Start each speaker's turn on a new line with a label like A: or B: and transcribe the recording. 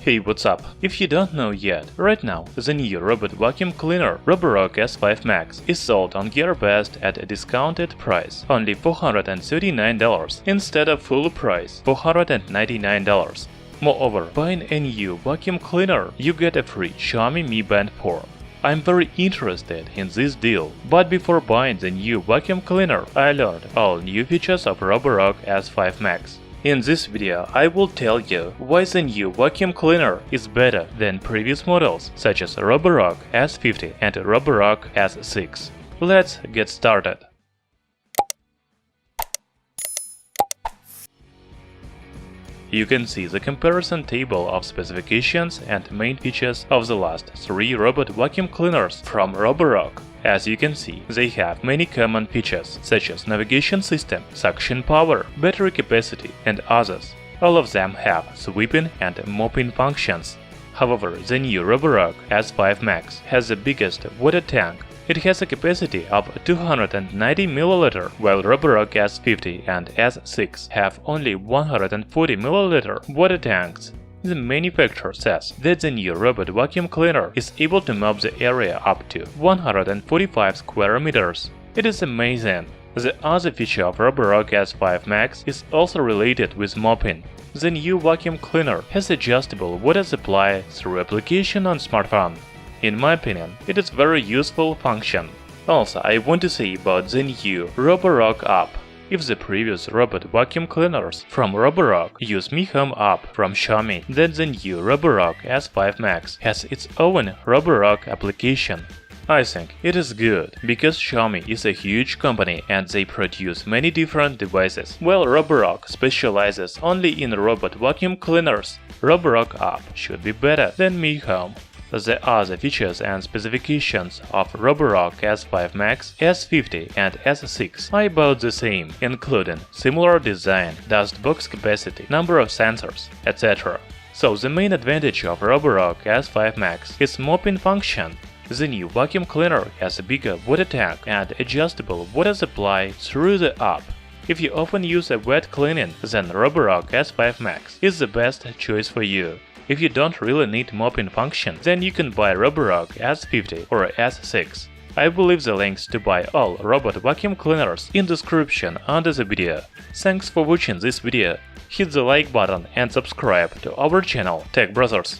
A: Hey, what's up? If you don't know yet, right now the new robot vacuum cleaner Roborock S5 Max is sold on GearBest at a discounted price, only $439 instead of full price $499. Moreover, buying a new vacuum cleaner, you get a free Xiaomi Mi Band 4. I'm very interested in this deal, but before buying the new vacuum cleaner, I learned all new features of Roborock S5 Max. In this video, I will tell you why the new vacuum cleaner is better than previous models such as Roborock S50 and Roborock S6. Let's get started. You can see the comparison table of specifications and main features of the last 3 robot vacuum cleaners from Roborock. As you can see, they have many common features such as navigation system, suction power, battery capacity, and others. All of them have sweeping and mopping functions. However, the new Roborock S5 Max has the biggest water tank. It has a capacity of 290 ml, while Roborock S50 and S6 have only 140 ml water tanks. The manufacturer says that the new robot vacuum cleaner is able to mop the area up to 145 square meters. It is amazing. The other feature of Roborock S5 Max is also related with mopping. The new vacuum cleaner has adjustable water supply through application on smartphone. In my opinion, it is very useful function. Also, I want to say about the new Roborock app. If the previous robot vacuum cleaners from Roborock use Mi Home app from Xiaomi, then the new Roborock S5 Max has its own Roborock application. I think it is good, because Xiaomi is a huge company and they produce many different devices, while Roborock specializes only in robot vacuum cleaners. Roborock app should be better than Mi Home. The other features and specifications of Roborock S5 Max, S50 and S6 are about the same, including similar design, dust box capacity, number of sensors, etc. So the main advantage of Roborock S5 Max is mopping function. The new vacuum cleaner has a bigger water tank and adjustable water supply through the app. If you often use a wet cleaning, then Roborock S5 Max is the best choice for you. If you don't really need mopping function, then you can buy Roborock S50 or S6. I will leave the links to buy all robot vacuum cleaners in description under the video. Thanks for watching this video. Hit the like button and subscribe to our channel Tech Brothers.